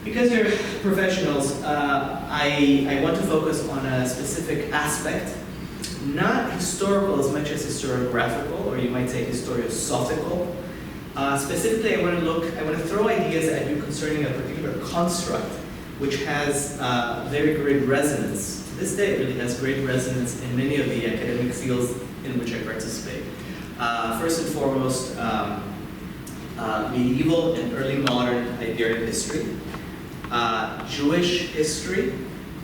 Because you're professionals, I want to focus on a specific aspect, not historical as much as historiographical, or you might say historiosophical. Specifically, I want to throw ideas at you concerning a particular construct which has very great resonance. To this day, it really has great resonance in many of the academic fields in which I participate. First and foremost, medieval and early modern Iberian history, Jewish history,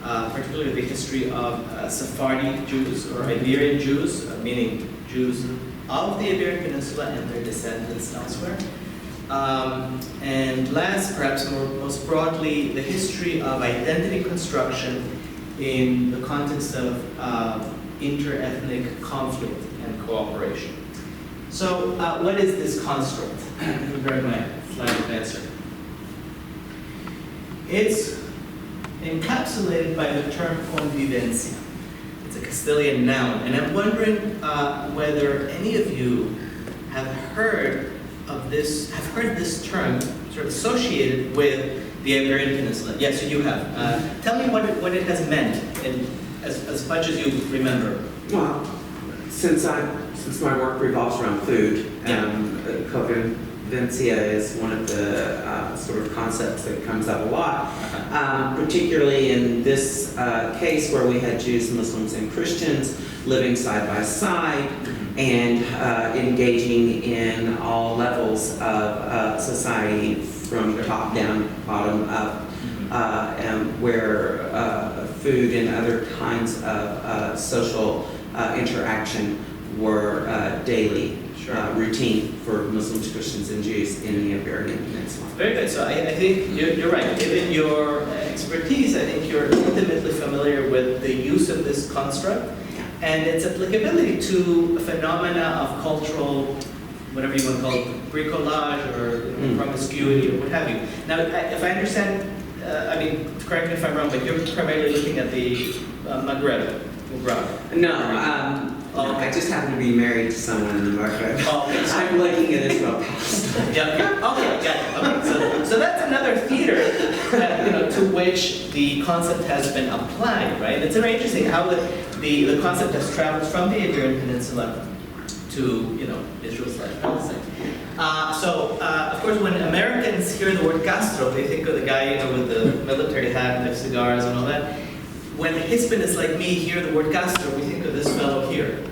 particularly the history of Sephardi Jews or Iberian Jews, meaning Jews of the Iberian Peninsula and their descendants elsewhere. And last, perhaps most broadly, the history of identity construction in the context of inter-ethnic conflict and cooperation. So what is this construct? Let me grab my slide advancer. It's encapsulated by the term convivencia. It's a Castilian noun, and I'm wondering whether any of you have heard of this, have heard this term sort of associated with the Iberian Peninsula. Yes, you have. Tell me what it has meant, as much as you remember. Well, since my work revolves around food, Convivencia is one of the sort of concepts that comes up a lot, particularly in this case where we had Jews, Muslims, and Christians living side by side and engaging in all levels of society from top down, bottom up, where food and other kinds of social interaction were daily routine for Muslims, Christians, and Jews in the Iberian Peninsula. Very good. So I think you're right. Given your expertise, I think you're intimately familiar with the use of this construct and its applicability to a phenomena of cultural, whatever you want to call it, bricolage or promiscuity or what have you. Now, if I understand, I mean, correct me if I'm wrong, but you're primarily looking at the Maghreb. No, I just happen to be married to someone in the Maghreb. Okay, so I'm looking at Israel Palestine. Okay, got it. Okay, so that's another theater, to which the concept has been applied, right? It's very interesting how the concept has traveled from the Iberian Peninsula to, Israel/Palestine. Of course, when Americans hear the word Castro, they think of the guy, with the military hat and the cigars and all that. When Hispanics like me hear the word Castro, we think of this fellow here,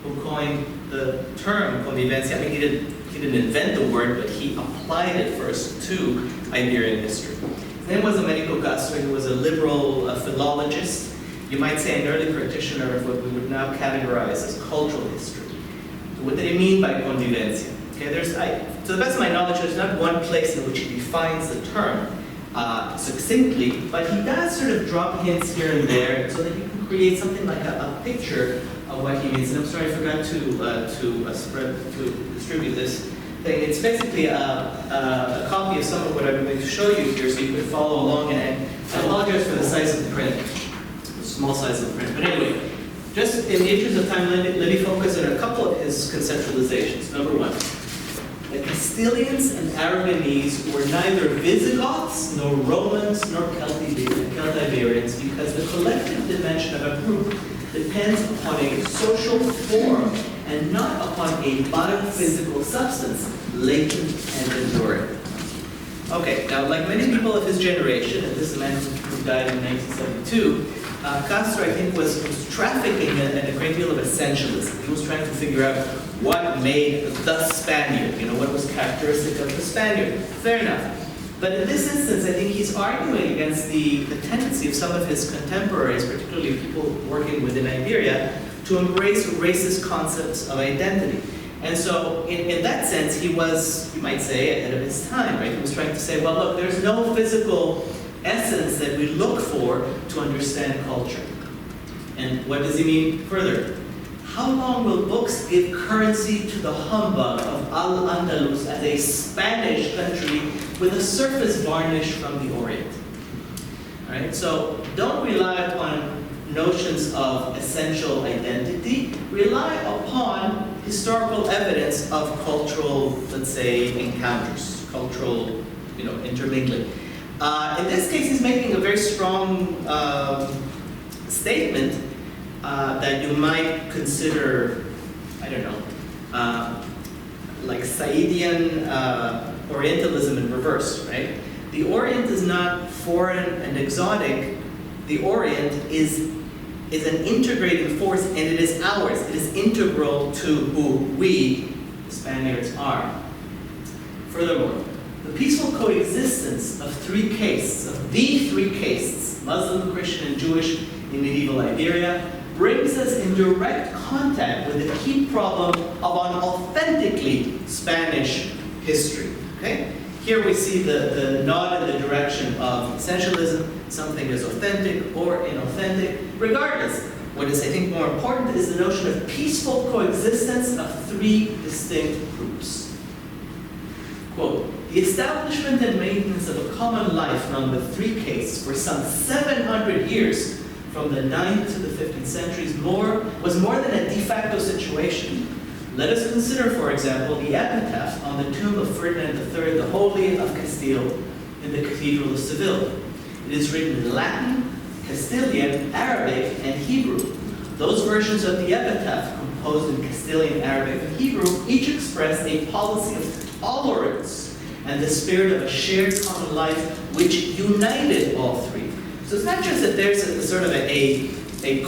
who coined the term convivencia. I mean, he didn't invent the word, but he applied it first to Iberian history. His name was Americo Castro. He was a liberal philologist. You might say an early practitioner of what we would now categorize as cultural history. So what did he mean by convivencia? Okay, to the best of my knowledge, there's not one place in which he defines the term succinctly, but he does sort of drop hints here and there so that you can create something like a picture of what he means. And I'm sorry, I forgot to distribute this thing. It's basically a copy of some of what I'm going to show you here, so you can follow along. And I apologize for the size of the print, the small size of the print. But anyway, just in the interest of time, let me focus on a couple of his conceptualizations. Number one. The Castilians and Aragonese were neither Visigoths, nor Romans, nor Celtiberians, because the collective dimension of a group depends upon a social form and not upon a biophysical substance, latent and enduring. Okay, now like many people of his generation, and this man who died in 1972, Castro, I think, was trafficking in a great deal of essentialism. He was trying to figure out what made the Spaniard, what was characteristic of the Spaniard. Fair enough. But in this instance, I think he's arguing against the tendency of some of his contemporaries, particularly people working within Iberia, to embrace racist concepts of identity. And so, in that sense, he was, you might say, ahead of his time, right? He was trying to say, well, look, there's no physical essence that we look for to understand culture. And what does he mean further? How long will books give currency to the humbug of Al-Andalus as a Spanish country with a surface varnish from the Orient? All right, so don't rely upon notions of essential identity. Rely upon historical evidence of cultural, let's say, encounters, cultural, intermingling. In this case, he's making a very strong statement that you might consider, I don't know, like Saidian Orientalism in reverse, right? The Orient is not foreign and exotic. The Orient is an integrating force, and it is ours. It is integral to who we, the Spaniards, are. Furthermore, the peaceful coexistence of the three castes, Muslim, Christian, and Jewish in medieval Iberia, brings us in direct contact with the key problem of an authentically Spanish history. Okay? Here we see the nod in the direction of essentialism. Something is authentic or inauthentic. Regardless, what is, I think, more important is the notion of peaceful coexistence of three distinct groups. Quote, the establishment and maintenance of a common life among the three castes for some 700 years, from the 9th to the 15th centuries, was more than a de facto situation. Let us consider, for example, the epitaph on the tomb of Ferdinand III, the Holy of Castile, in the Cathedral of Seville. It is written in Latin, Castilian, Arabic, and Hebrew. Those versions of the epitaph, composed in Castilian, Arabic, and Hebrew, each express a policy of tolerance and the spirit of a shared common life which united all three. So it's not just that there's a sort of a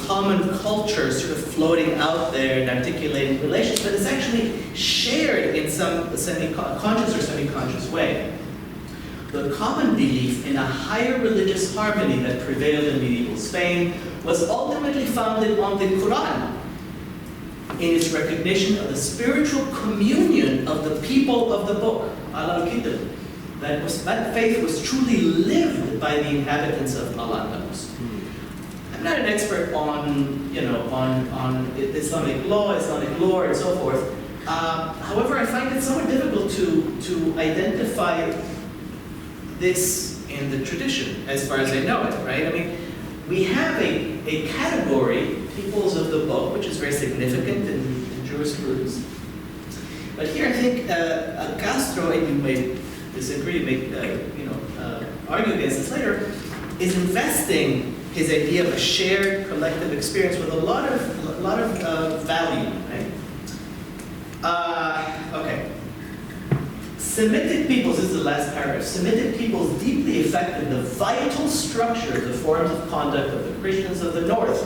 common culture sort of floating out there and articulating relations, but it's actually shared in some semi-conscious or semi-conscious way. The common belief in a higher religious harmony that prevailed in medieval Spain was ultimately founded on the Quran, in its recognition of the spiritual communion of the people of the book, Al-Kitab. That faith was truly lived by the inhabitants of Al-Andalus. I'm not an expert on, on Islamic law, Islamic lore, and so forth. However, I find it somewhat difficult to identify this in the tradition, as far as I know it, right? I mean, we have a category, peoples of the book, which is very significant in jurisprudence. But here I think Castro, and you may disagree, argue against this later, is investing his idea of a shared collective experience with a lot of value, right? Okay. Semitic peoples, this is the last paragraph, Semitic peoples deeply affected the vital structure of the forms of conduct of the Christians of the North.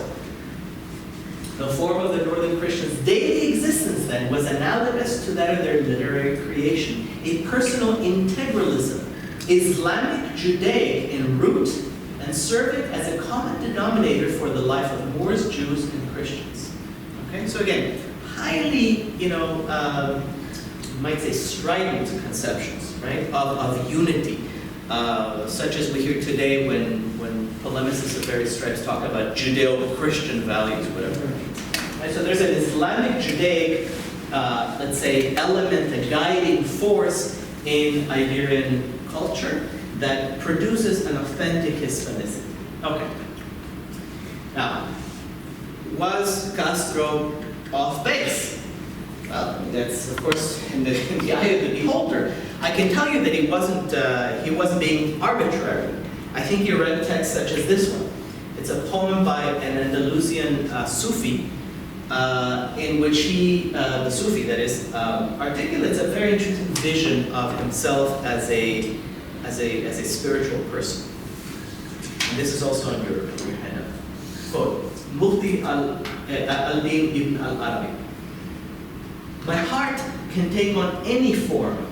The form of the Northern Christians' daily existence, then, was analogous to that of their literary creation, a personal integralism, Islamic Judaic in root, and serving as a common denominator for the life of Moors, Jews, and Christians. Okay, so again, highly, you might say strident conceptions, right, of unity, such as we hear today when polemicists of various stripes talk about Judeo-Christian values, whatever it means. Right, so there's an Islamic Judaic, let's say, element, a guiding force in Iberian culture that produces an authentic Hispanicity. Okay. Now, was Castro off base? Well, that's of course in the eye of the beholder. I can tell you that he wasn't being arbitrary. I think he read texts such as this one. It's a poem by an Andalusian Sufi, in which he, the Sufi that is, articulates a very interesting vision of himself as a spiritual person. And this is also on your handout. Quote, Mufti al-Din ibn al-Arabi. My heart can take on any form,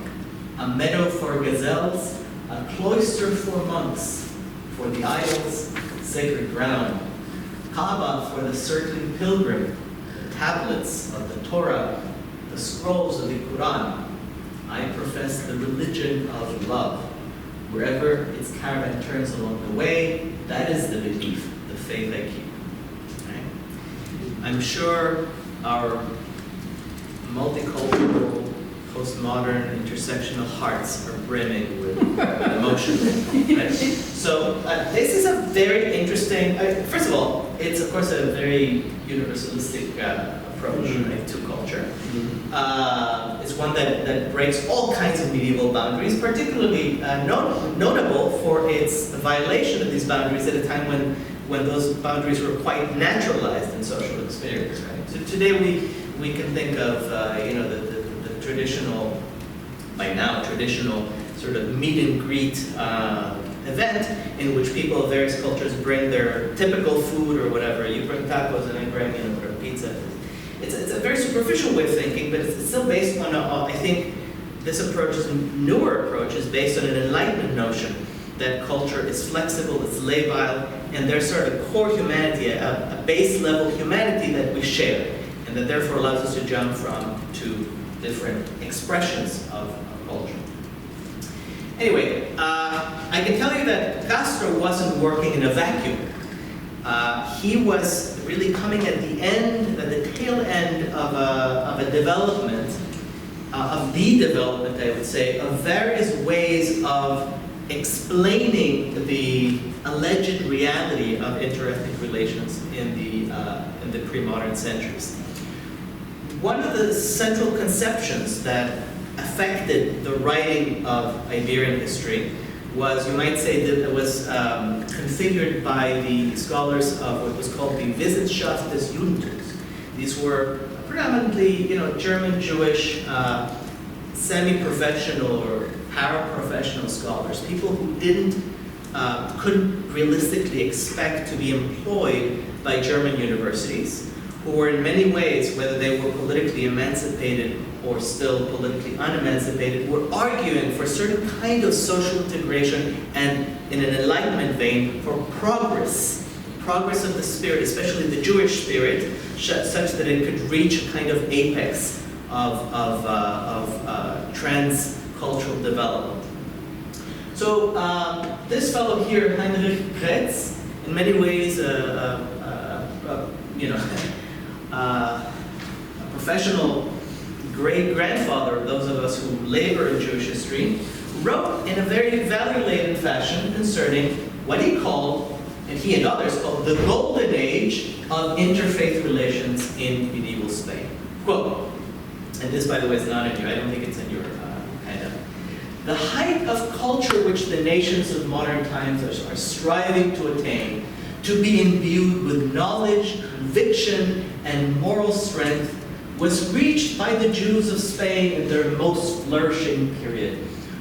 a meadow for gazelles, a cloister for monks, for the idols, sacred ground, Kaaba for the circling pilgrim, the tablets of the Torah, the scrolls of the Quran. I profess the religion of love. Wherever its caravan turns along the way, that is the belief, the faith I keep. Right? I'm sure our multicultural, postmodern, intersectional hearts are brimming with emotion. Right? So this is a very interesting, first of all, it's of course a very universalistic approach approach, right, to culture. It's one that breaks all kinds of medieval boundaries, particularly notable for its violation of these boundaries at a time when those boundaries were quite naturalized in social experience. Right? So today we can think of the traditional, by now traditional sort of meet and greet event in which people of various cultures bring their typical food or whatever. You bring tacos and I bring whatever, pizza. It's a very superficial way of thinking, but it's still based on I think this approach, is a newer approach, is based on an Enlightenment notion that culture is flexible, it's labile, and there's sort of core humanity, a base level humanity that we share, and that therefore allows us to jump from to different expressions of culture. Anyway, I can tell you that Castro wasn't working in a vacuum. He was really coming at the tail end of a development, of the development, I would say, of various ways of explaining the alleged reality of interethnic relations in the pre-modern centuries. One of the central conceptions that affected the writing of Iberian history was, you might say, that it was configured by the scholars of what was called the Wissenschaft des Judentums. These were predominantly, German Jewish semi-professional or paraprofessional scholars, people who couldn't realistically expect to be employed by German universities, who were in many ways, whether they were politically emancipated or still politically unemancipated, were arguing for a certain kind of social integration and, in an Enlightenment vein, for progress of the spirit, especially the Jewish spirit, such that it could reach a kind of apex of trans-cultural development. So this fellow here, Heinrich Graetz, in many ways, a professional great-grandfather of those of us who labor in Jewish history, wrote in a very value-laden fashion concerning what he called, and he and others called, the golden age of interfaith relations in medieval Spain. Quote, and this, by the way, is not in your, I don't think it's in your handout. The height of culture which the nations of modern times are striving to attain, to be imbued with knowledge, conviction, and moral strength, was reached by the Jews of Spain in their most flourishing period.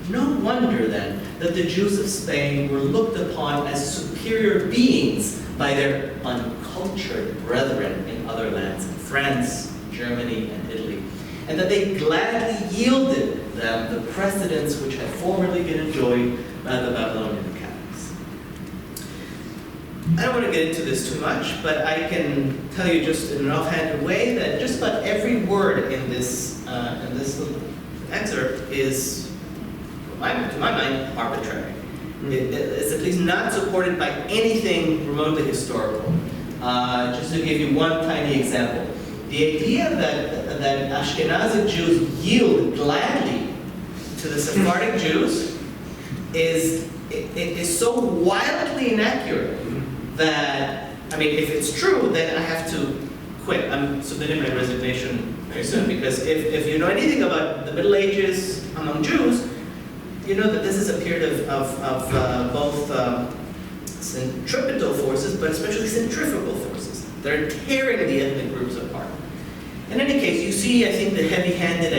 No wonder, then, that the Jews of Spain were looked upon as superior beings by their uncultured brethren in other lands, France, Germany, and Italy, and that they gladly yielded them the precedence which had formerly been enjoyed by the Babylonian Catholics. I don't want to get into this too much, but I can tell you just in an offhanded way that just about every word in this little excerpt is, to my mind, arbitrary. It's at least not supported by anything remotely historical. Just to give you one tiny example, the idea that Ashkenazic Jews yield gladly to the Sephardic Jews is so wildly inaccurate that, I mean, if it's true, then I have to quit. I'm submitting my resignation very soon, because if you know anything about the Middle Ages among Jews, you know that this is a period of both centripetal forces, but especially centrifugal forces. They're tearing the ethnic groups apart. In any case, you see, I think, the heavy-handed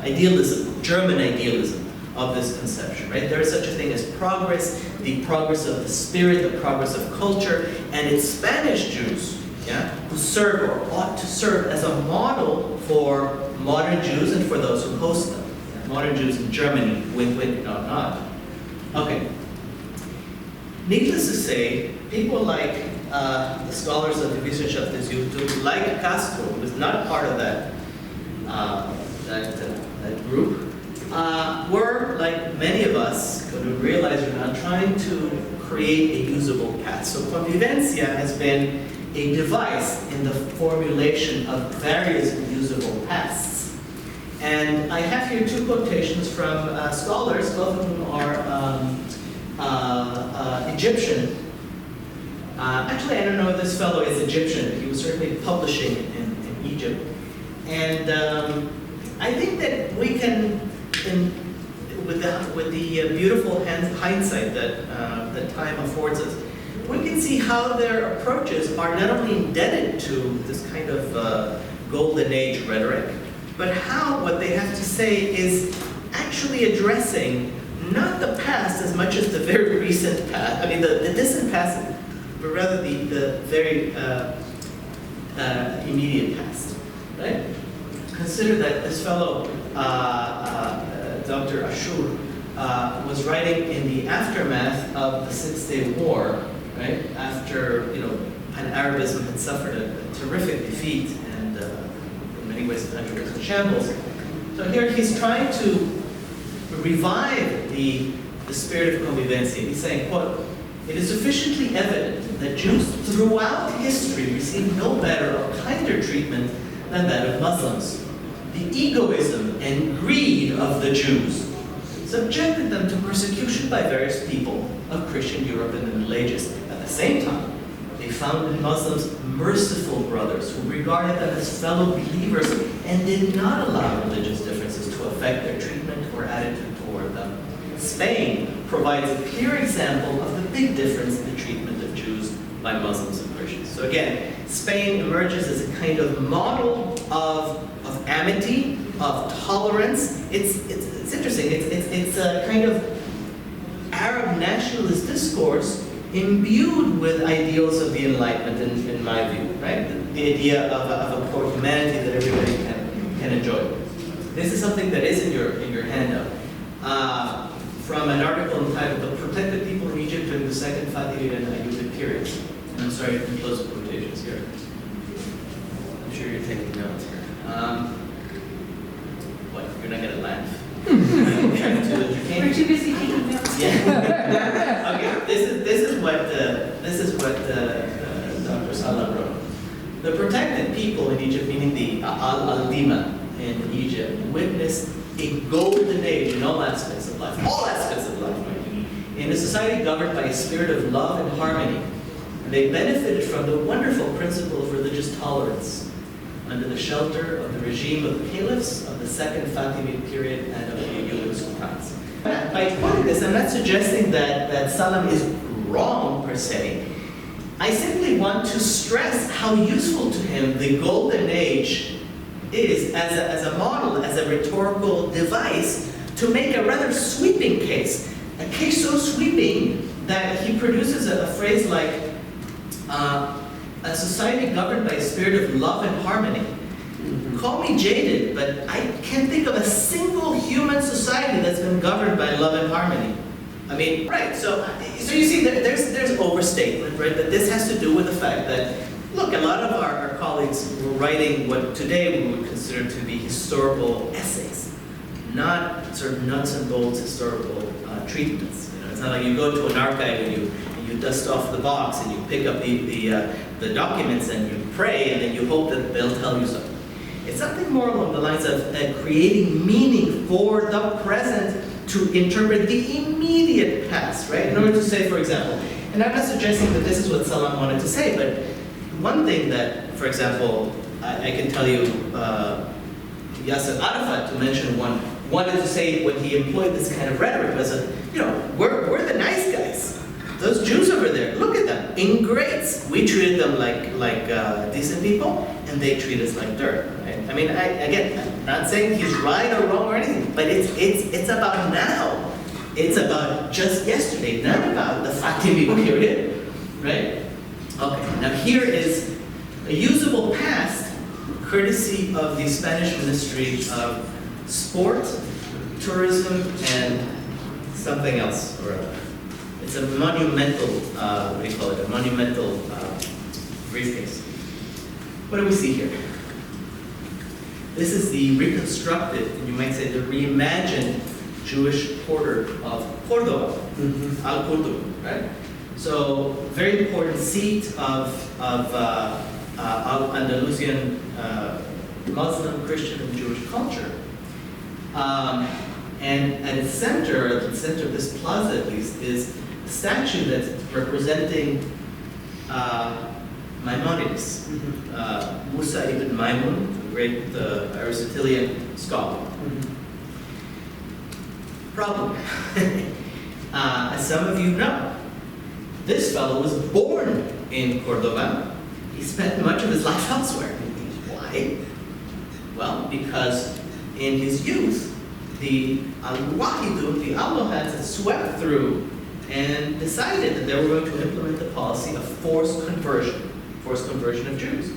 idealism, German idealism of this conception, right? There is such a thing as progress, the progress of the spirit, the progress of culture, and it's Spanish Jews, who serve or ought to serve as a model for modern Jews and for those who host them. Modern Jews in Germany, wink, nod. Okay. Needless to say, people like the scholars of the Wissenschaft des Judentums, like Castro, who was not part of that group, were, like many of us, going to realize we're now trying to create a usable path. So Convivencia has been a device in the formulation of various usable paths. And I have here two quotations from scholars, both of whom are Egyptian Actually, I don't know if this fellow is Egyptian. He was certainly publishing in Egypt. And I think that we can, with the beautiful hindsight that time affords us, we can see how their approaches are not only indebted to this kind of golden age rhetoric, but how what they have to say is actually addressing not the past as much as the very recent past, I mean the distant past, but rather the very immediate past, right? Consider that this fellow, Dr. Ashur, was writing in the aftermath of the Six-Day War, right? After, Pan-Arabism had suffered a terrific defeat, and in many ways the country was in shambles. So here he's trying to revive the spirit of convivencia. He's saying, quote, "It is sufficiently evident that Jews throughout history received no better or kinder treatment than that of Muslims. The egoism and greed of the Jews subjected them to persecution by various people of Christian Europe in the Middle Ages. At the same time, they found in Muslims merciful brothers who regarded them as fellow believers and did not allow religious differences to affect their treatment or attitude toward them. Spain provides a clear example of the big difference in the treatment of Jews by Muslims and Christians." So again, Spain emerges as a kind of model of amity, of tolerance. It's interesting. It's a kind of Arab nationalist discourse imbued with ideals of the Enlightenment, in my view, right? The idea of a core humanity that everybody can enjoy. This is something that is in your handout. From an article entitled "The Protected People in Egypt During the Second Fatimid and Ayyubid Periods." And I'm sorry to close the quotations here. I'm sure you're taking notes here. What? You're not going to laugh? We're too busy taking notes. Yeah. Okay. This is what Dr. Salah wrote. The protected people in Egypt, meaning the Al-Dima in Egypt, witnessed a golden age in all aspects of life. All aspects of life, in a society governed by a spirit of love and harmony. And they benefited from the wonderful principle of religious tolerance under the shelter of the regime of the caliphs of the second Fatimid period and of the Ayyubid sultans. By quoting this, I'm not suggesting that Salam is wrong per se. I simply want to stress how useful to him the golden age is as a model, as a rhetorical device to make a rather sweeping case. A case so sweeping that he produces a phrase like, a society governed by a spirit of love and harmony. Mm-hmm. Call me jaded, but I can't think of a single human society that's been governed by love and harmony. I mean, right, so you see, there's overstatement, right? That this has to do with the fact that, look, a lot of our colleagues were writing what today we would consider to be historical essays, not sort of nuts and bolts historical treatments. It's not like you go to an archive and you dust off the box and you pick up the documents and you pray and then you hope that they'll tell you something. It's something more along the lines of creating meaning for the present to interpret the immediate past, right? In order to say, for example, and I'm not suggesting that this is what Salam wanted to say, but one thing that, for example, I can tell you, Yasser Arafat, to mention one, wanted to say when he employed this kind of rhetoric was, we're the nice guys. Those Jews over there, look at them, ingrates. We treated them like decent people, and they treat us like dirt. Right? I mean, I'm not saying he's right or wrong or anything, but it's about now. It's about just yesterday, not about the Fatimid period, right? Okay, now here is a usable past, courtesy of the Spanish Ministry of Sport, Tourism, and something else or other. It's a monumental, what do you call it? A monumental briefcase. What do we see here? This is the reconstructed, and you might say the reimagined Jewish quarter of Cordoba, Al-Qurdum, right? So, very important seat of Andalusian Muslim, Christian, and Jewish culture. And at the center of this plaza at least, is a statue that's representing Maimonides, Musa ibn Maimun, the great Aristotelian scholar. Problem. As some of you know, this fellow was born in Cordoba. He spent much of his life elsewhere. Why? Well, because in his youth, the Al-Wahidun, the Almohads, had swept through and decided that they were going to implement the policy of forced conversion of Jews.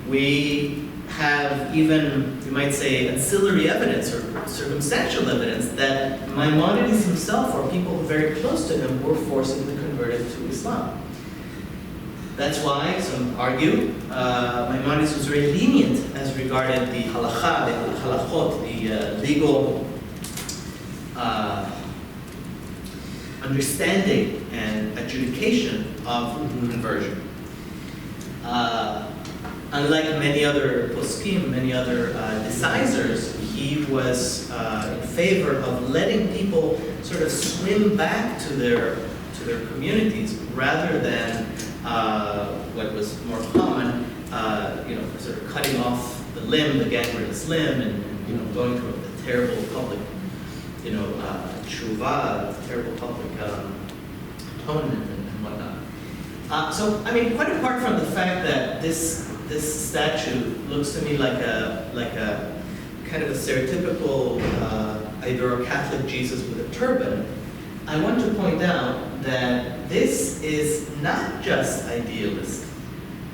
We have even, you might say, ancillary evidence or circumstantial evidence that Maimonides himself or people very close to him were forcing the converted to Islam. That's why some argue Maimonides was very lenient as regarded the halakha, the halachot, the legal understanding and adjudication of conversion. Unlike many other poskim, many other decisors, he was in favor of letting people sort of swim back to their communities rather than what was more common, sort of cutting off the limb, the gangrenous limb, and going to a terrible public, tshuva, terrible public atonement and whatnot. So, I mean, quite apart from the fact that this statue looks to me like a kind of a stereotypical Ibero-Catholic Jesus with a turban, I want to point out that this is not just idealist.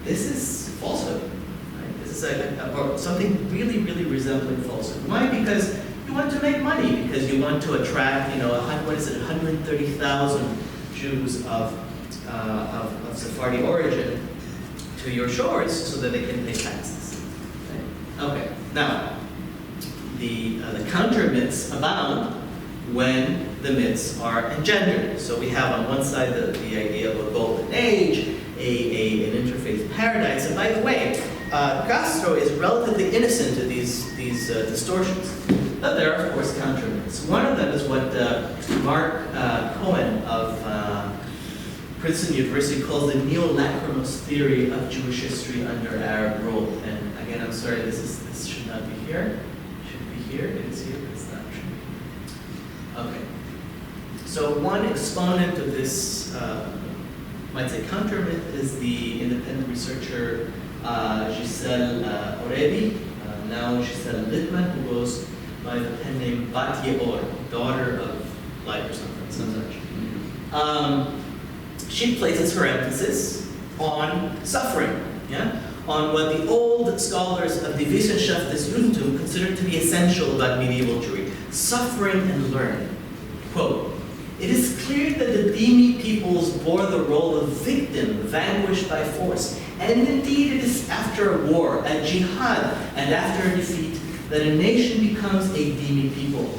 This is falsehood. Right? This is something really, really resembling falsehood. Why? Because you want to make money, because you want to attract, 130,000 Jews of Sephardi origin to your shores so that they can pay taxes. Right? Okay. Now, the counter myths abound when the myths are engendered. So we have on one side the idea of a golden age, an interfaith paradise. And by the way, Castro is relatively innocent of these distortions. But there are, of course, counter myths. One of them is what Mark Cohen of Princeton University calls the neo-lachrymose theory of Jewish history under Arab rule. And again, I'm sorry, this should not be here. It should be here. It is here, but it's not. Okay. So one exponent of this, might say counter myth, is the independent researcher Giselle Orebi, now Giselle Littman, who goes by the pen name Bat Yeor, daughter of light or something, some such. She places her emphasis on suffering, on what the old scholars of the Wissenschaft des Judentum considered to be essential about medieval Jewry, suffering and learning. Quote, "It is clear that the Dhimmi peoples bore the role of victim vanquished by force, and indeed it is after a war, a jihad, and after a defeat that a nation becomes a Dhimmi people,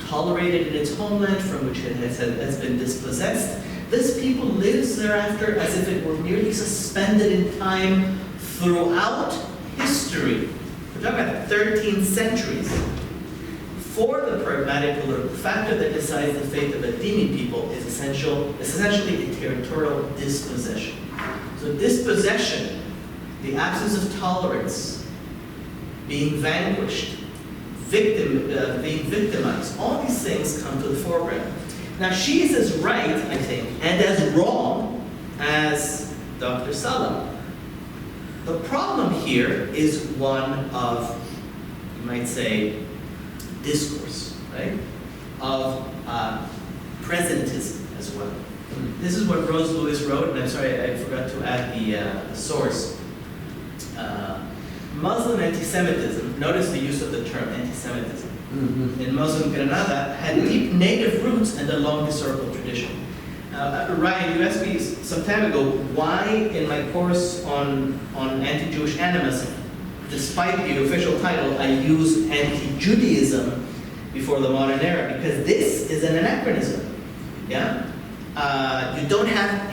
tolerated in its homeland from which it has been dispossessed. This people lives thereafter as if it were merely suspended in time throughout history." We're talking about 13 centuries. For the pragmatic political factor that decides the fate of the Dhimmi people is essentially a territorial dispossession. So dispossession, the absence of tolerance, being vanquished, being victimized, all these things come to the foreground. Now she is as right, I think, and as wrong as Dr. Salam. The problem here is one of, you might say, discourse, right? Of presentism as well. This is what Rose Lewis wrote, and I'm sorry, I forgot to add the source. Muslim anti-Semitism, notice the use of the term anti-Semitism, in Muslim Granada had deep native roots and a long historical tradition. Ryan, you asked me some time ago why in my course on anti-Jewish animus, despite the official title, I use anti-Judaism before the modern era, because this is an anachronism. You don't have,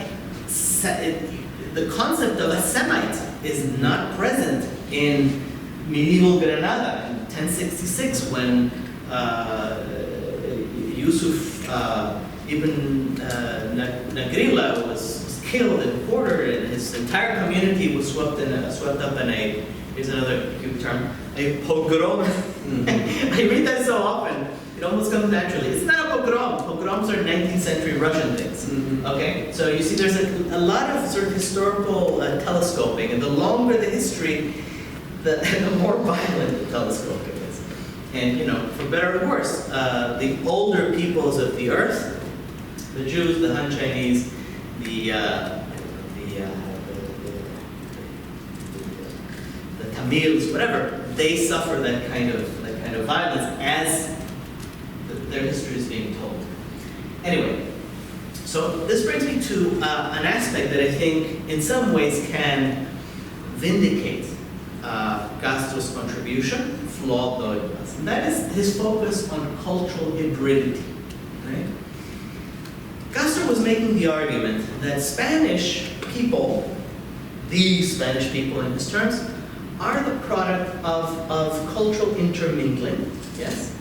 the concept of a Semite is not present in medieval Granada in 1066 when Yusuf ibn Nagrila was killed and quartered, and his entire community was swept up in a, here's another cute term, a pogrom. I read that so often, it almost comes naturally. It's not a pogrom. Pogroms are 19th century Russian things. Okay, so you see, there's a lot of sort of historical telescoping, and the longer the history, the more violent the telescoping is. And for better or worse, the older peoples of the earth, the Jews, the Han Chinese, the Tamils, whatever, they suffer that kind of violence as their history is being told. Anyway, so this brings me to an aspect that I think in some ways can vindicate Castro's contribution, flawed though it was, and that is his focus on cultural hybridity. Right? Castro was making the argument that Spanish people, the Spanish people in his terms, are the product of cultural intermingling, yes?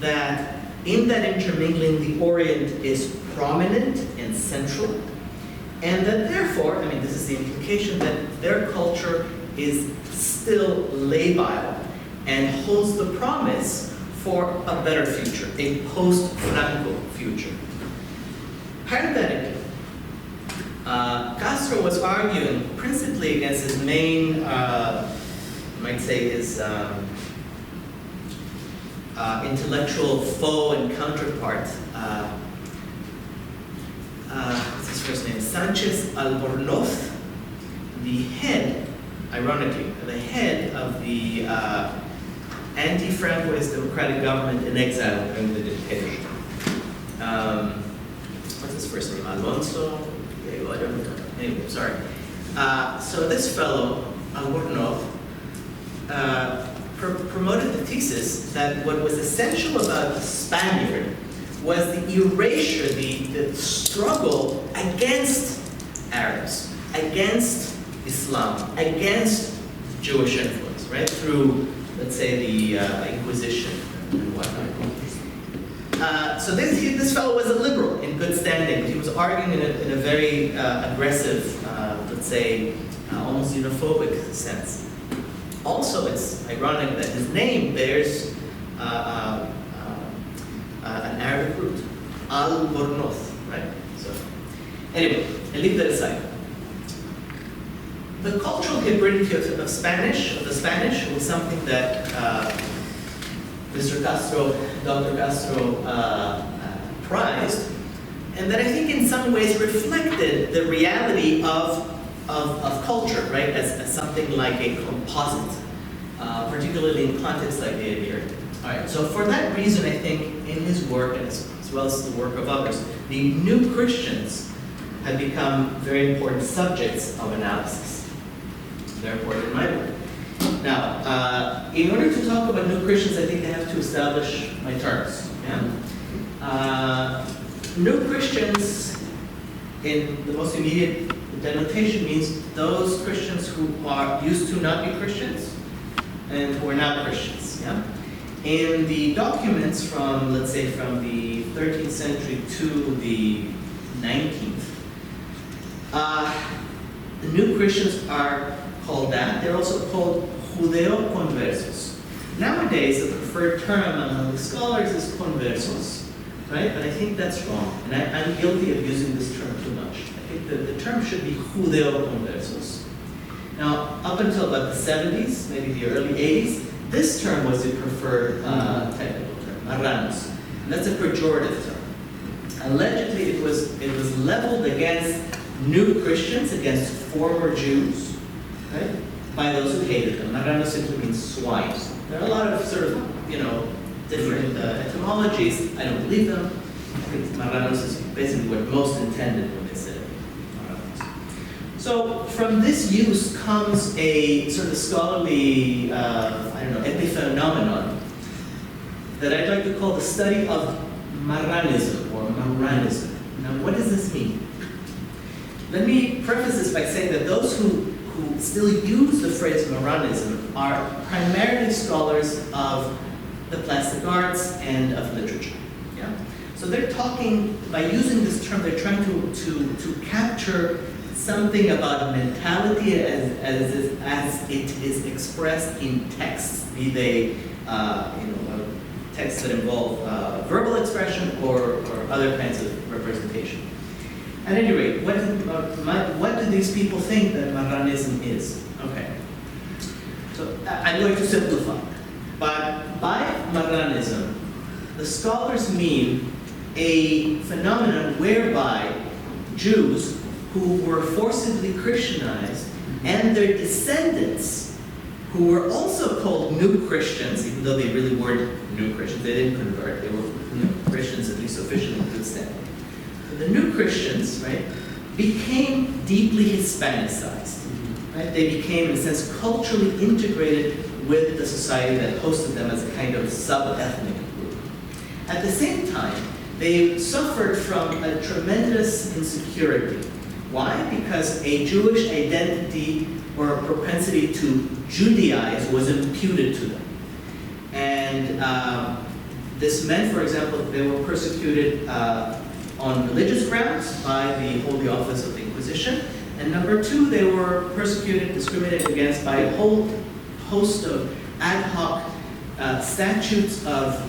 That in that intermingling, the Orient is prominent and central, and that therefore, I mean, this is the implication, that their culture is still labile and holds the promise for a better future, a post-Franco future. Parenthetically, Castro was arguing principally against his main, you might say his intellectual foe and counterpart. What's his first name? Sanchez Albornoz, the head, ironically, the head of the anti-Francoist democratic government in exile during the dictatorship. What's his first name? Alonso? I don't know. Anyway, sorry. So this fellow, Albornoz, promoted the thesis that what was essential about the Spaniard was the erasure, the struggle against Arabs, against Islam, against Jewish influence, right? Through, let's say, the Inquisition and whatnot. So this fellow was a liberal in good standing. He was arguing in a very aggressive, let's say, almost xenophobic sense. Also, it's ironic that his name bears an Arabic root, Albornoz, right? So, anyway, I leave that aside. The cultural hybridity of the Spanish, was something that Mr. Castro, Dr. Castro, prized, and that I think in some ways reflected the reality of culture, right, as something like a composite, particularly in contexts like the Iberia. All right, so for that reason, I think in his work, and as well as the work of others, the new Christians have become very important subjects of analysis. They're important in my work. Now, in order to talk about new Christians, I think I have to establish my terms. Yeah? New Christians, in the most immediate denotation, means those Christians who are used to not be Christians and who are not Christians. Yeah? In the documents from, let's say, from the 13th century to the 19th, the new Christians are called that. They're also called Judeo-conversos. Nowadays, the preferred term among the scholars is conversos, right? But I think that's wrong, and I'm guilty of using this term too much. I think the term should be Judeo-conversos. Now, up until about the 70s, maybe the early 80s, this term was the preferred technical term, marranos, and that's a pejorative term. Allegedly, it was leveled against new Christians, against former Jews, right? By those who hated them. Marrano simply means swine. There are a lot of sort of, different etymologies. I don't believe them. I think marranos is basically what most intended when they said marranos. So from this use comes a sort of scholarly, epiphenomenon that I'd like to call the study of marranism or marranism. Now, what does this mean? Let me preface this by saying that those who still use the phrase Marranism are primarily scholars of the plastic arts and of literature. Yeah? So they're talking, by using this term, they're trying to capture something about mentality as it is expressed in texts, be they texts that involve verbal expression or other kinds of representation. At any rate, what do these people think that Marranism is? Okay. So I'm going to simplify. But by Marranism, the scholars mean a phenomenon whereby Jews who were forcibly Christianized and their descendants, who were also called New Christians, even though they really weren't New Christians, they didn't convert, they were Christians, at least officially, in good standing. So the New Christians, right, became deeply Hispanicized. Right? They became, in a sense, culturally integrated with the society that hosted them as a kind of sub-ethnic group. At the same time, they suffered from a tremendous insecurity. Why? Because a Jewish identity or a propensity to Judaize was imputed to them. And this meant, for example, they were persecuted on religious grounds by the Holy Office of the Inquisition. And number two, they were persecuted, discriminated against by a whole host of ad hoc statutes of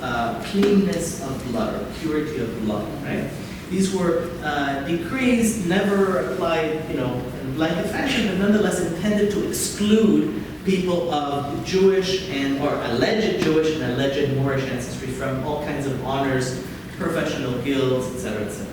cleanness of blood or purity of blood, right? These were decrees never applied, in a blanket fashion, but nonetheless intended to exclude people of Jewish or alleged Jewish and alleged Moorish ancestry from all kinds of honors, professional guilds, etc., etc.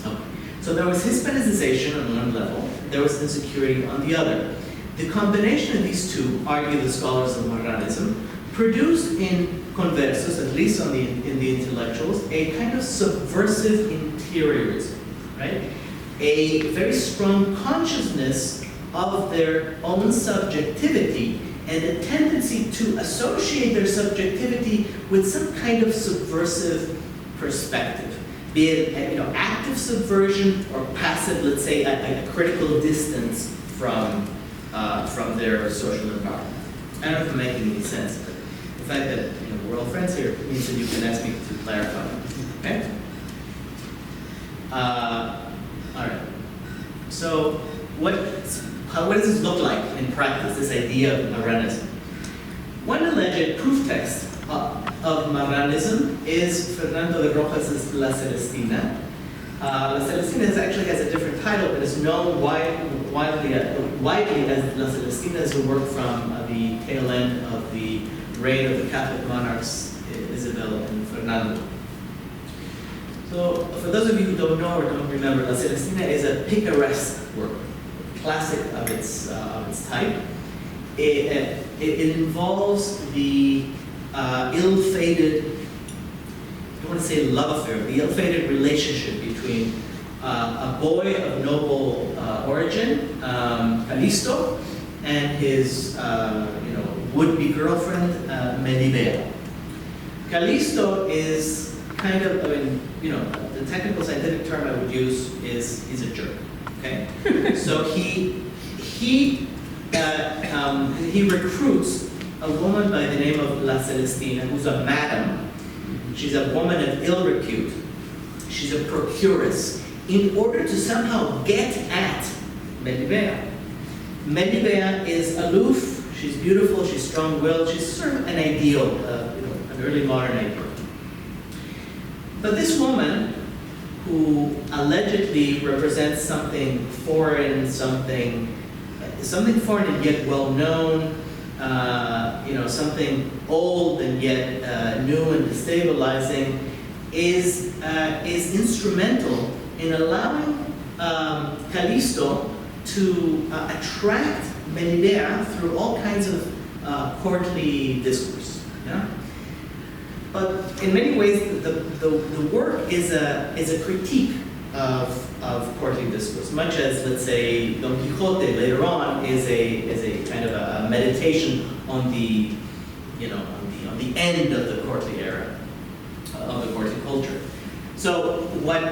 Okay. So there was Hispanicization on one level, there was insecurity on the other. The combination of these two, argue the scholars of Marranism, produced in Conversos, at least in the intellectuals, a kind of subversive interiorism, right? A very strong consciousness of their own subjectivity and a tendency to associate their subjectivity with some kind of subversive perspective, be it active subversion or passive, let's say, a critical distance from their social environment. I don't know if I'm making any sense, but the fact that we're all friends here means that you can ask me to clarify. Okay? All right. So what does this look like in practice, this idea of Marranism? One alleged proof text of Marranism is Fernando de Rojas' La Celestina. La Celestina actually has a different title, but is known widely as La Celestina, is a work from the tail end of the reign of the Catholic monarchs Isabel and Fernando. So, for those of you who don't know or don't remember, La Celestina is a picaresque work, classic of its type. It involves the ill-fated, I don't want to say love affair, the ill-fated relationship between a boy of noble origin, Callisto, and his would-be girlfriend, Melibea. Callisto is kind of, the technical scientific term I would use is he's a jerk. Okay, so he recruits a woman by the name of La Celestina, who's a madam. She's a woman of ill repute. She's a procuress, in order to somehow get at Melibea. Melibea is aloof. She's beautiful. She's strong-willed. She's sort of an ideal, an early modern ideal. But this woman, who allegedly represents something foreign, something foreign and yet well-known, something old and yet new and destabilizing, is instrumental in allowing Callisto to attract Melibea through all kinds of courtly discourse. Yeah? But in many ways, the work is a critique of courtly discourse, much as, let's say, Don Quixote later on is a kind of a meditation on the on the end of the courtly era, of the courtly culture. So what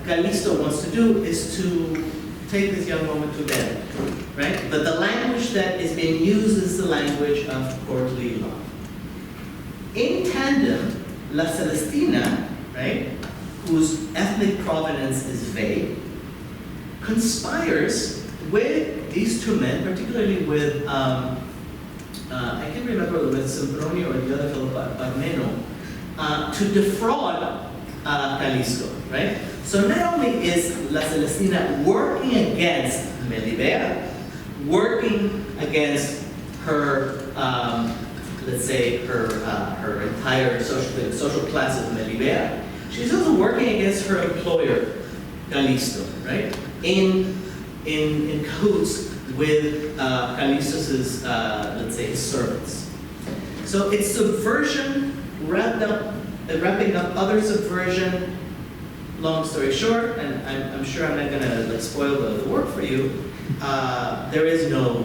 Callisto wants to do is to take this young woman to bed, right? But the language that is being used is the language of courtly love. In tandem, La Celestina, right, whose ethnic provenance is vague, conspires with these two men, particularly with, I can't remember with Sempronio or the other fellow, Parmeno, to defraud Callisto, right? So not only is La Celestina working against Melibea, working against her, let's say, her entire social class of Melibea, she's also working against her employer, Callisto, right? In cahoots with Callisto's, let's say, his servants. So it's subversion wrapping up other subversion. Long story short, and I'm sure I'm not gonna spoil the work for you. There is no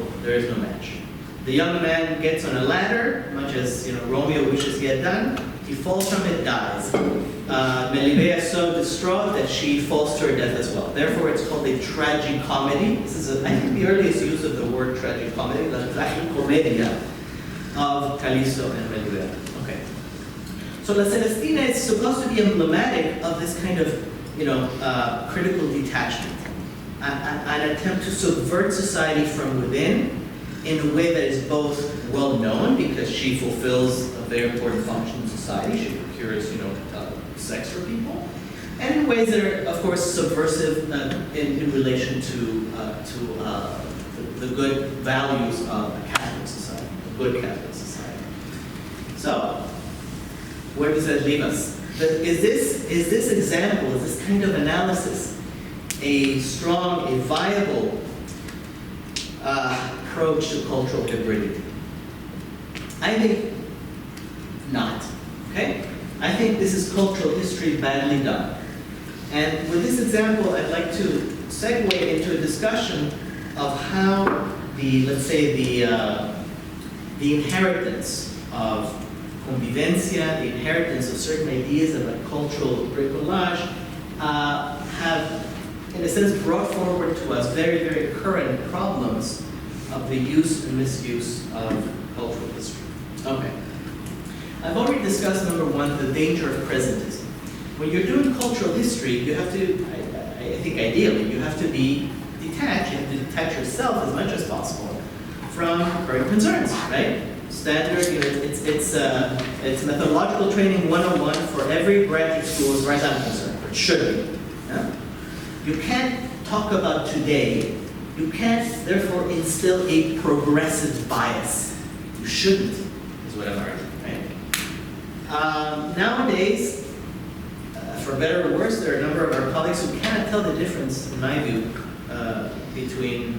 match. The young man gets on a ladder, much as Romeo wishes he had done. He falls from it, dies. Melibea is so distraught that she falls to her death as well. Therefore, it's called a tragicomedy. This is, I think, the earliest use of the word tragicomedy, la tragicomedia of Callisto and Melibea. Okay. So La Celestina is supposed to be emblematic of this kind of, critical detachment, an attempt to subvert society from within in a way that is both well known because she fulfills a very important function in society. She procures, sex for people, and in ways that are, of course, subversive in relation to the good values of a Catholic society, a good Catholic society. So, where does that leave us? Is this example, is this kind of analysis a strong, a viable approach to cultural hybridity? I think not, okay? I think this is cultural history badly done. And with this example, I'd like to segue into a discussion of how let's say the inheritance of convivencia, the inheritance of certain ideas of a cultural bricolage have, in a sense, brought forward to us very, very current problems of the use and misuse of cultural history. Okay. I've already discussed, number one, the danger of presentism. When you're doing cultural history, you have to, I think ideally, you have to be detached. You have to detach yourself as much as possible from current concerns, right? Standard, it's methodological training 101 for every branch of school as far as I'm concerned, or it should be. Yeah? You can't talk about today. You can't, therefore, instill a progressive bias. You shouldn't, is what I'm arguing, right? Nowadays, for better or worse, there are a number of our colleagues who cannot tell the difference, in my view, between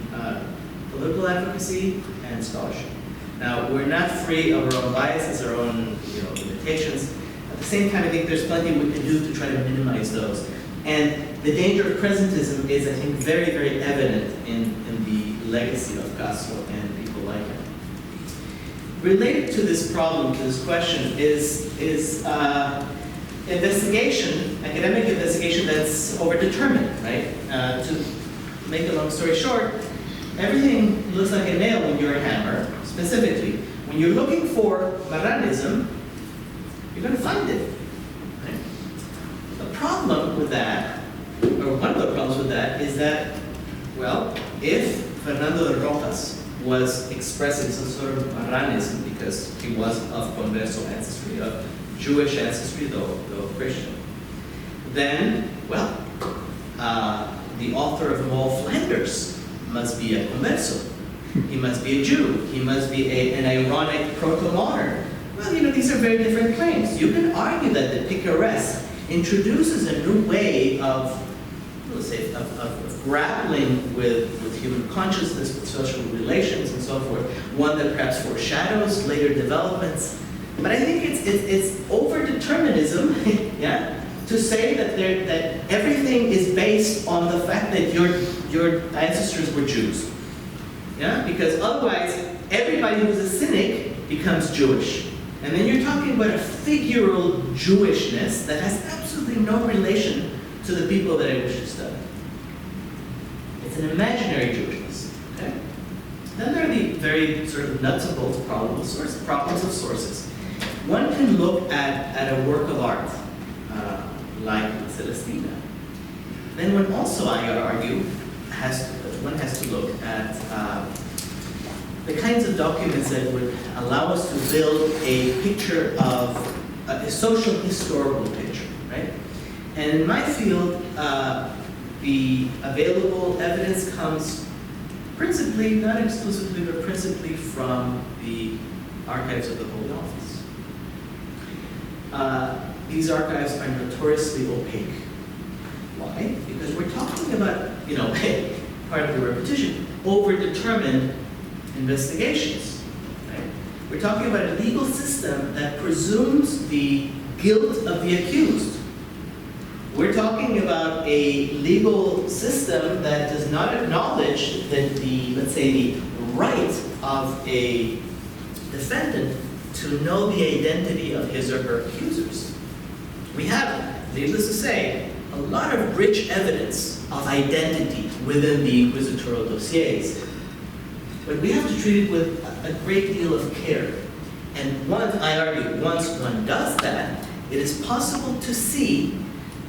political advocacy and scholarship. Now, we're not free of our own biases, our own limitations. At the same time, I think there's plenty we can do to try to minimize those. And the danger of presentism is, I think, very, very evident in the legacy of Castro and people like him. Related to this problem, to this question, is investigation, academic investigation that's overdetermined, right? To make a long story short, everything looks like a nail when you're a hammer. Specifically, when you're looking for Marranism, you're going to find it. Right? The problem with that, or one of the problems with that, is that, well, if Fernando de Rojas was expressing some sort of Marranism because he was of Converso ancestry, of Jewish ancestry, though Christian, then, well, the author of Mall Flanders must be a Converso. He must be a Jew. He must be an ironic proto-modern. Well, these are very different claims. You can argue that the picaresque introduces a new way of, let's say, of grappling with human consciousness, with social relations, and so forth. One that perhaps foreshadows later developments. But I think it's overdeterminism, yeah, to say that everything is based on the fact that your ancestors were Jews. Yeah? Because otherwise, everybody who's a cynic becomes Jewish. And then you're talking about a figural Jewishness that has absolutely no relation to the people that I wish to study. It's an imaginary Jewishness. Okay? Then there are the very sort of nuts and bolts problems of sources. One can look at a work of art, like Celestina. Then one also, I argue, one has to look at the kinds of documents that would allow us to build a picture of a social historical picture, right? And in my field, the available evidence comes principally, not exclusively, but principally from the archives of the Holy Office. These archives are notoriously opaque. Why? Because we're talking about, part of the repetition, overdetermined investigations. Right? We're talking about a legal system that presumes the guilt of the accused. We're talking about a legal system that does not acknowledge that let's say, the right of a defendant to know the identity of his or her accusers. We have, needless to say, a lot of rich evidence of identity within the inquisitorial dossiers. But we have to treat it with a great deal of care. And I argue, once one does that, it is possible to see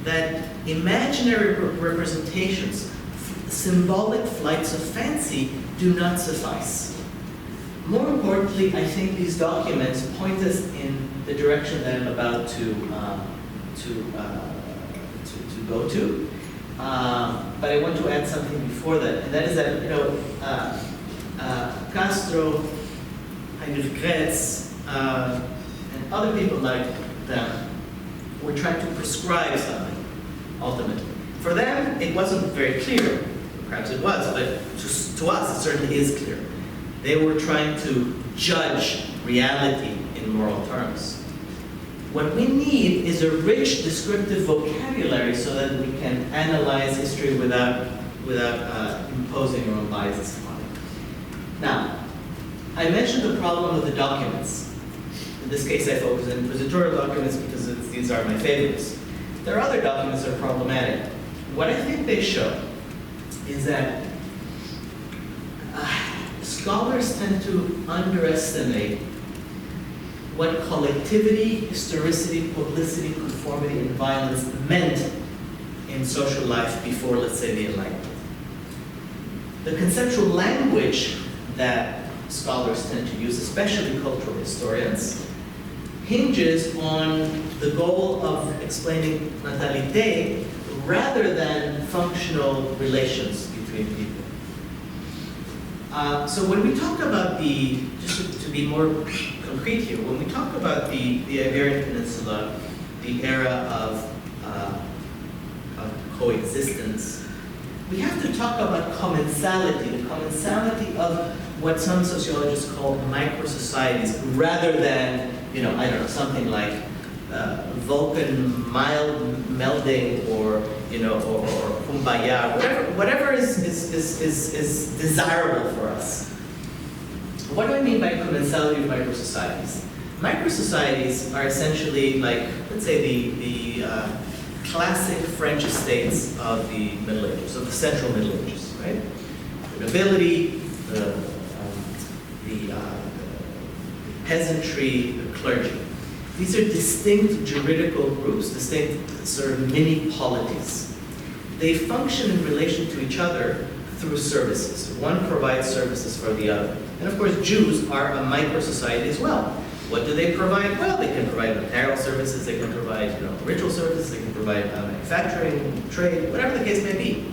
that imaginary representations, symbolic flights of fancy, do not suffice. More importantly, I think these documents point us in the direction that I'm about to go to. But I want to add something before that, and that is that, Castro, Heinrich Graetz, and other people like them were trying to prescribe something, ultimately. For them, it wasn't very clear. Perhaps it was, but to us, it certainly is clear. They were trying to judge reality in moral terms. What we need is a rich descriptive vocabulary so that we can analyze history without imposing our own biases upon it. Now, I mentioned the problem of the documents. In this case, I focus on inquisitorial documents because these are my favorites. There are other documents that are problematic. What I think they show is that scholars tend to underestimate what collectivity, historicity, publicity, conformity, and violence meant in social life before, let's say, the Enlightenment. The conceptual language that scholars tend to use, especially cultural historians, hinges on the goal of explaining natalité rather than functional relations between people. So when we talk about just to be more concrete here, when we talk about the Iberian Peninsula, the era of coexistence, we have to talk about commensality, the commensality of what some sociologists call micro-societies, rather than, something like Vulcan melding or kumbaya, whatever is desirable for us. What do I mean by commensality of micro-societies? Micro-societies are essentially like, let's say, the classic French estates of the Middle Ages, of the Central Middle Ages, right? The nobility, the peasantry, the clergy. These are distinct juridical groups, distinct sort of mini polities. They function in relation to each other through services. One provides services for the other. And of course, Jews are a micro-society as well. What do they provide? Well, they can provide material services, they can provide ritual services, they can provide manufacturing, trade, whatever the case may be.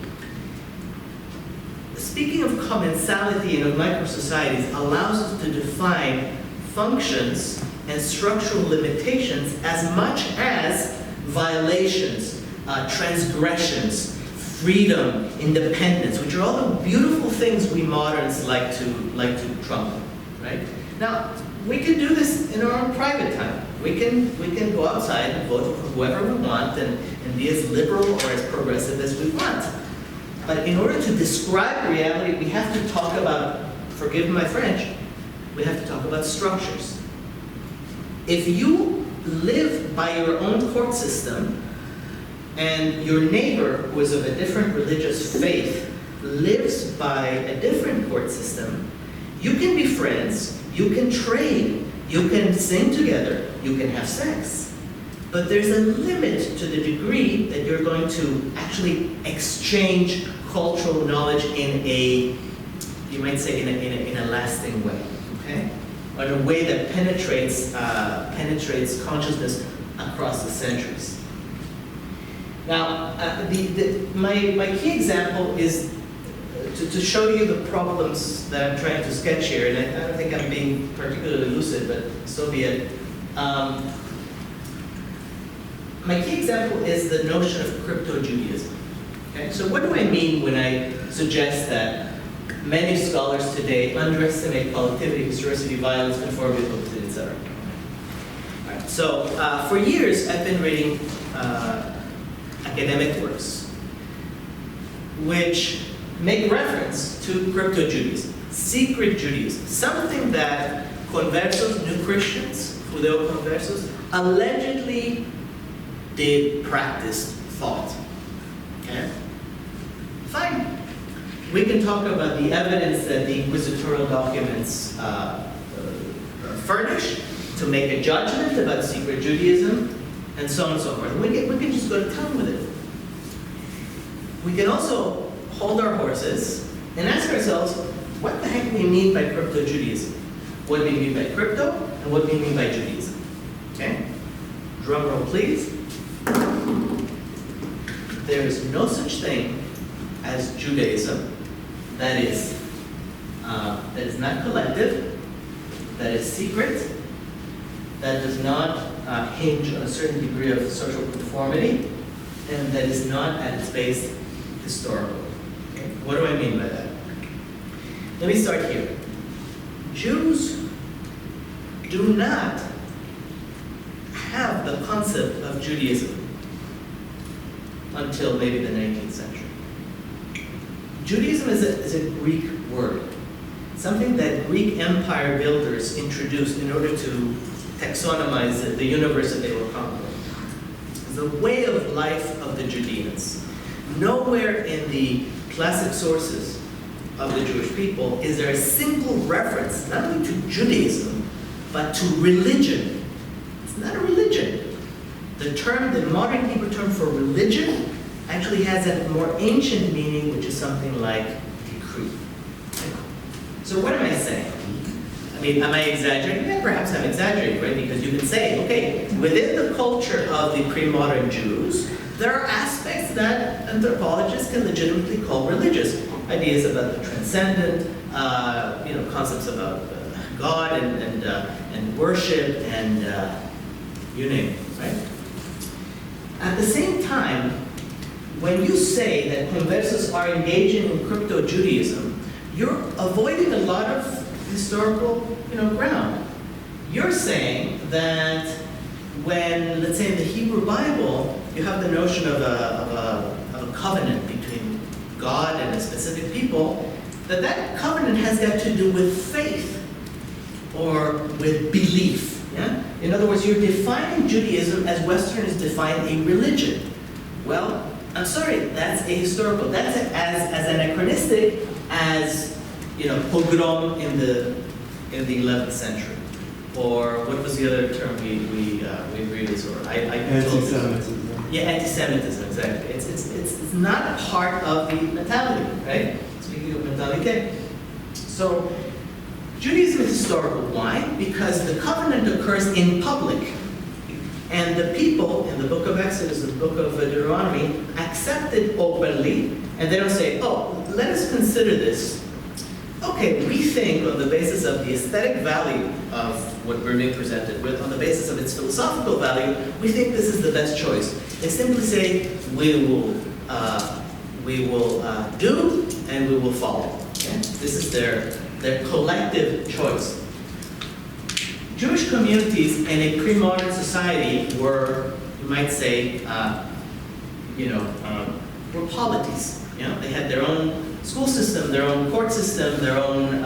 Speaking of commensality and of micro-societies allows us to define functions and structural limitations as much as violations, transgressions, freedom, independence, which are all the beautiful things we moderns like to trumpet, right? Now, we can do this in our own private time. We can go outside and vote for whoever we want and be as liberal or as progressive as we want. But in order to describe reality, we have to talk about, forgive my French, we have to talk about structures. If you live by your own court system, and your neighbor, who is of a different religious faith, lives by a different court system, you can be friends, you can trade, you can sing together, you can have sex. But there's a limit to the degree that you're going to actually exchange cultural knowledge in a, you might say, in a lasting way, okay? Or in a way that penetrates consciousness across the centuries. Now, my key example is to show you the problems that I'm trying to sketch here, and I don't think I'm being particularly lucid, but so be it. My key example is the notion of crypto-Judaism. Okay? So what do I mean when I suggest that many scholars today underestimate collectivity, historicity, violence, conformity, publicity, etc.? Right. So for years, I've been reading academic works which make reference to crypto-Judaism, secret Judaism, something that conversos, new Christians, Judeo-conversos, allegedly did practice thought. Okay? Fine. We can talk about the evidence that the inquisitorial documents furnish to make a judgment about secret Judaism, and so on and so forth. We can just go to town with it. We can also hold our horses and ask ourselves, what the heck do we mean by crypto-Judaism? What do we mean by crypto, and what do we mean by Judaism? Okay? Drum roll, please. There is no such thing as Judaism that is not collective, that is secret, that does not hinge on a certain degree of social conformity, and that is not at its base historical. Okay? What do I mean by that? Let me start here. Jews do not have the concept of Judaism until maybe the 19th century. Judaism is a Greek word, something that Greek empire builders introduced in order to taxonomize the universe that they were conquering. The way of life of the Judeans. Nowhere in the classic sources of the Jewish people is there a single reference, not only to Judaism, but to religion. It's not a religion. The modern Hebrew term for religion actually has a more ancient meaning, which is something like decree. So what am I saying? I mean, am I exaggerating? Yeah, perhaps I'm exaggerating, right? Because you can say, okay, within the culture of the pre-modern Jews, there are aspects that anthropologists can legitimately call religious. Ideas about the transcendent, concepts about God and worship and you name it, right? At the same time, when you say that conversos are engaging in crypto-Judaism, you're avoiding a lot of historical, ground. You're saying that when, let's say in the Hebrew Bible, you have the notion of a covenant between God and a specific people, that covenant has got to do with faith or with belief. Yeah? In other words, you're defining Judaism as Westerners define a religion. Well, I'm sorry, that's ahistorical. That's as anachronistic as pogrom in the 11th century, or what was the other term we agreed is, or anti-Semitism. Yeah, anti-Semitism, exactly. It's not part of the mentality, right? Speaking of mentality. So Judaism is historical. Why? Because the covenant occurs in public. And the people in the book of Exodus, the book of Deuteronomy, accept it openly, and they don't say, oh, let us consider this. Okay, we think on the basis of the aesthetic value of what we're being presented with, on the basis of its philosophical value, we think this is the best choice. They simply say, we will do and we will follow. Okay? This is their collective choice. Jewish communities in a pre-modern society were, you might say, were polities. They had their own school system, their own court system, their own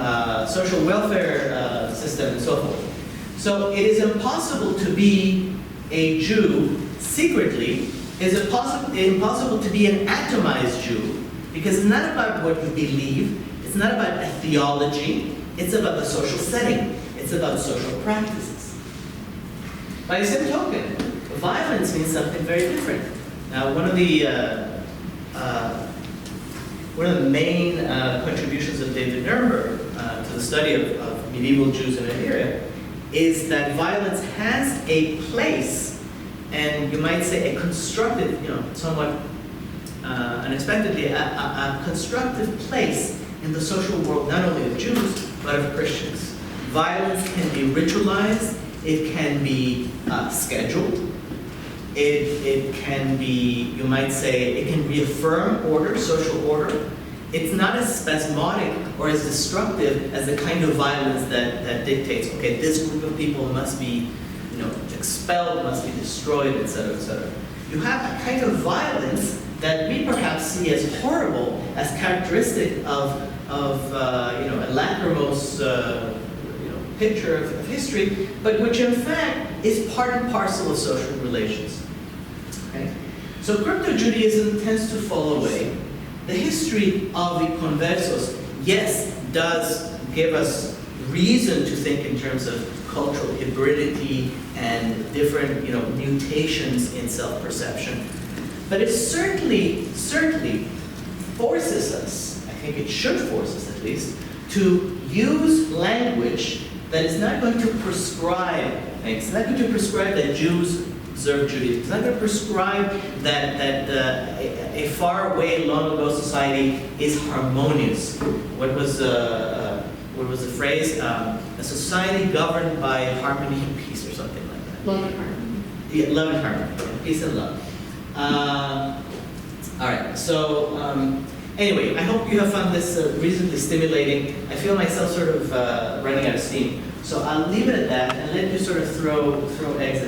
social welfare system, and so forth. So it is impossible to be a Jew secretly. It is impossible to be an atomized Jew, because it's not about what you believe, it's not about a theology, it's about the social setting, it's about social practices. By the same token, violence means something very different. Now, one of the one of the main contributions of David Nuremberg to the study of medieval Jews in Iberia is that violence has a place, and you might say a constructive, somewhat unexpectedly, a constructive place in the social world, not only of Jews, but of Christians. Violence can be ritualized, it can be scheduled, it can be, you might say, it can reaffirm order, social order. It's not as spasmodic or as destructive as the kind of violence that dictates, okay, this group of people must be, expelled, must be destroyed, etc., etc. You have a kind of violence that we perhaps see as horrible, as characteristic of a lachrymose picture of history, but which in fact is part and parcel of social relations. Okay? So crypto-Judaism tends to fall away. The history of the conversos, yes, does give us reason to think in terms of cultural hybridity and different mutations in self-perception. But it certainly forces us, I think it should force us at least, to use language that is not going to prescribe things. It's not going to prescribe that Jews observe Judaism. It's not going to prescribe that a far away, long ago society is harmonious. What was the phrase? A society governed by harmony and peace, or something like that. Love and harmony. Yeah, love and harmony. Peace and love. All right. So anyway, I hope you have found this reasonably stimulating. I feel myself sort of running out of steam. So I'll leave it at that and let you sort of throw eggs at